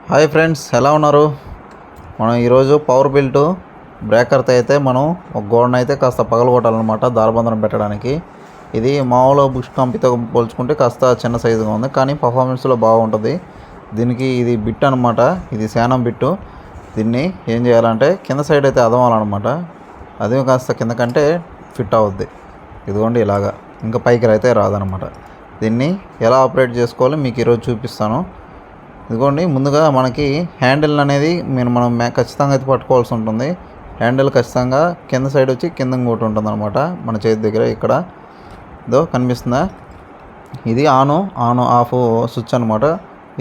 Hi friends, ఎలా ఉన్నారు? మనం ఈరోజు పవర్ బిల్ట్ బ్రేకర్తో అయితే మనం ఒక గోడను అయితే కాస్త పగలగొట్టాలన్నమాట, దారబంధనం పెట్టడానికి. ఇది మామూలు బుష్ కంపెనీతో పోల్చుకుంటే కాస్త చిన్న సైజుగా ఉంది, కానీ పర్ఫార్మెన్స్లో బాగుంటుంది. దీనికి ఇది బిట్ అనమాట, ఇది శానం బిట్టు. దీన్ని ఏం చేయాలంటే కింద సైడ్ అయితే అదమాలన్నమాట. అది కాస్త కింద కంటే ఫిట్ అవుద్ది. ఇదిగోండి ఇలాగా, ఇంకా పైకి అయితే రాదనమాట. దీన్ని ఎలా ఆపరేట్ చేసుకోవాలో మీకు ఈరోజు చూపిస్తాను. ఇదిగోండి, ముందుగా మనకి హ్యాండిల్ అనేది మనం ఖచ్చితంగా అయితే పట్టుకోవాల్సి ఉంటుంది. హ్యాండిల్ ఖచ్చితంగా కింద సైడ్ వచ్చి కింద ఇంకోటి ఉంటుంది అనమాట, మన చేతి దగ్గర. ఇక్కడ ఇదో కనిపిస్తుందా, ఇది ఆన్ ఆఫ్ స్విచ్ అనమాట.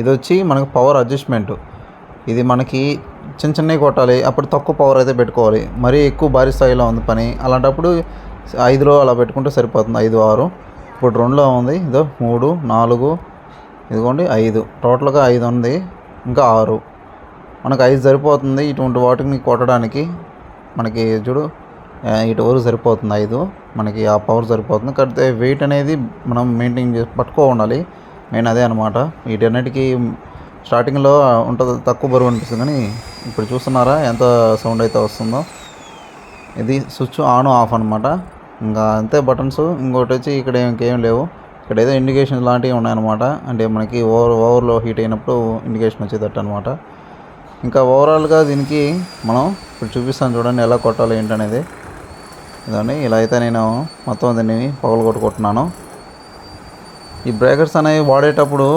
ఇది వచ్చి మనకి పవర్ అడ్జస్ట్మెంట్. ఇది మనకి చిన్నవి కొట్టాలి, అప్పుడు తక్కువ పవర్ అయితే పెట్టుకోవాలి. మరీ ఎక్కువ భారీ స్థాయిలో ఉంది పని, అలాంటప్పుడు 5లో అలా పెట్టుకుంటే సరిపోతుంది. 5, 6. ఇప్పుడు 2లో ఉంది. ఇదో 3, 4, ఇదిగోండి 5. టోటల్గా 5 ఉంది, ఇంకా 6. మనకు 5 సరిపోతుంది ఇటువంటి వాటిని కొట్టడానికి. మనకి చూడు, ఇటు వరకు సరిపోతుంది 5. మనకి ఆ పవర్ సరిపోతుంది. కాకపోతే వెయిట్ అనేది మనం మెయింటైన్ చేసి పట్టుకో ఉండాలి. మెయిన్ అదే అనమాట. వీటన్నిటికీ స్టార్టింగ్లో ఉంటుంది, తక్కువ బరువు అనిపిస్తుంది, కానీ ఇప్పుడు చూస్తున్నారా ఎంత సౌండ్ అయితే వస్తుందో. ఇది స్విచ్ ఆన్ ఆఫ్ అనమాట. ఇంకా అంతే బటన్స్. ఇంకోటి వచ్చి ఇక్కడ ఇంకేం లేవు. ఇక్కడ ఏదో ఇండికేషన్ లాంటివి ఉన్నాయన్నమాట, అంటే మనకి ఓవర్లో హీట్ అయినప్పుడు ఇండికేషన్ వచ్చేటట్టు అనమాట. ఇంకా ఓవరాల్గా దీనికి మనం ఇప్పుడు చూపిస్తాను చూడండి, ఎలా కొట్టాలి ఏంటనేది. ఇదండి, ఇలా అయితే నేను మొత్తం దీన్ని పగలగొట్టుకుంటున్నాను. ఈ బ్రేకర్స్ అనేవి వాడేటప్పుడు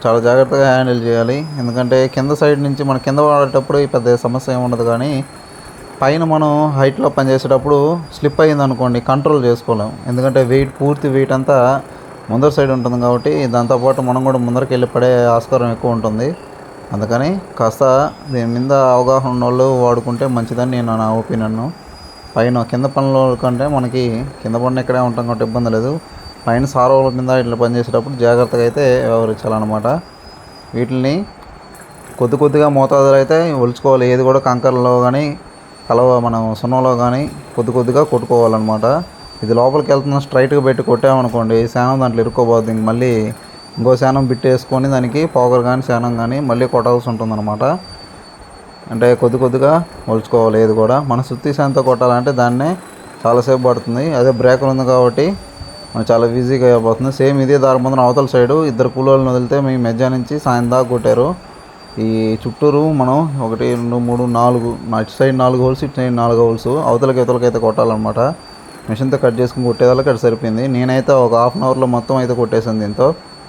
చాలా జాగ్రత్తగా హ్యాండిల్ చేయాలి. ఎందుకంటే కింద సైడ్ నుంచి మన కింద వాడేటప్పుడు ఈ పెద్ద సమస్య ఏమి ఉండదు, కానీ పైన మనం హైట్లో పనిచేసేటప్పుడు స్లిప్ అయ్యింది అనుకోండి, కంట్రోల్ చేసుకోలేం. ఎందుకంటే పూర్తి వెయిట్ అంతా ముందర సైడ్ ఉంటుంది కాబట్టి, దాంతోపాటు మనం కూడా ముందరికి వెళ్ళి పడే ఆస్కారం ఎక్కువ ఉంటుంది. అందుకని కాస్త దీని మీద అవగాహన ఉన్న వాళ్ళు వాడుకుంటే మంచిదని నా ఒపీనియన్. పైన కింద పనుల కంటే మనకి కింద పనులు ఇక్కడే ఉంటాం కాబట్టి ఇబ్బంది లేదు. పైన సారోల మీద ఇట్లా పనిచేసేటప్పుడు జాగ్రత్తగా అయితే వ్యవహరించాలన్నమాట. వీటిని కొద్దిగా మోతాదులో అయితే ఒలుచుకోవాలి. ఏది కూడా కంకరలో కానీ మనం సున్నంలో కానీ కొద్దిగా కొట్టుకోవాలన్నమాట. ఇది లోపలికి వెళ్తున్న స్ట్రైట్గా పెట్టి కొట్టామనుకోండి, శానం దాంట్లో ఇరుక్కోబోద్ది. మళ్ళీ ఇంకో శానం బిట్టేసుకొని దానికి పౌగర్ కానీ శానం కానీ మళ్ళీ కొట్టాల్సి ఉంటుందన్నమాట. అంటే కొద్దిగా ఒలుచుకోవాలి. ఏది కూడా మన సుత్తి శానంతో కొట్టాలంటే దాన్నే చాలాసేపు పడుతుంది. అదే బ్రేకర్ ఉంది కాబట్టి మనకు చాలా ఈజీగా అయిపోతుంది. సేమ్ ఇదే దారిబంధనం అవతల సైడు 2 కూలోళ్ళని వదిలితే మేము మధ్యాహ్నం నుంచి సాయం దాకా కొట్టారు. ఈ చుట్టూరు మనం 1, 2, 3, 4, అటు సైడ్ 4 హోల్స్, ఇటు సైడ్ 4 హోల్స్, అవతలకైతే కొట్టాలన్నమాట. మిషన్తో కట్ చేసుకుని కొట్టేదానికి అక్కడ సరిపోయింది. నేనైతే ఒక ½ అన్ అవర్లో మొత్తం అయితే కొట్టేసాను. దీంతో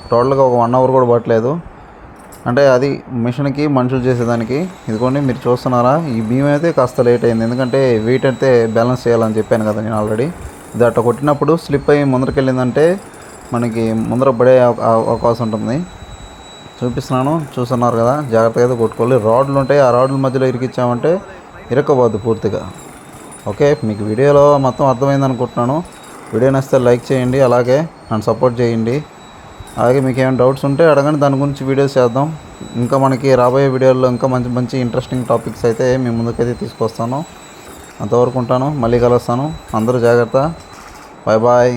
టోటల్గా ఒక 1 అవర్ కూడా పట్టలేదు. అంటే అది మిషన్కి మనుషులు చేసేదానికి. ఇదిగోండి, మీరు చూస్తున్నారా, ఈ బీమ్ అయితే కాస్త లేట్ అయింది. ఎందుకంటే వెయిట్ అయితే బ్యాలెన్స్ చేయాలని చెప్పాను కదా నేను ఆల్రెడీ. ఇది అట్లా కొట్టినప్పుడు స్లిప్ అయ్యి ముందరికి వెళ్ళిందంటే మనకి ముందర పడే అవకాశం ఉంటుంది. చూస్తున్నారు కదా, జాగ్రత్తగా అయితే కొట్టుకోవాలి. రాడ్లు ఉంటాయి, ఆ రాడ్ల మధ్యలో ఇరికిచ్చామంటే ఇరక్కబోద్దు పూర్తిగా. ఓకే, మీకు వీడియోలో మొత్తం అర్థమైంది అనుకుంటున్నాను. వీడియో నచ్చితే లైక్ చేయండి, అలాగే నన్ను సపోర్ట్ చేయండి. అలాగే మీకు ఏమైనా డౌట్స్ ఉంటే అడగండి, దాని గురించి వీడియోస్ చేద్దాం. ఇంకా మనకి రాబోయే వీడియోల్లో ఇంకా మంచి ఇంట్రెస్టింగ్ టాపిక్స్ అయితే మీ ముందుకైతే తీసుకొస్తాను. అంతవరకు ఉంటాను, మళ్ళీ కలుస్తాను. అందరూ జాగ్రత్త. Bye bye.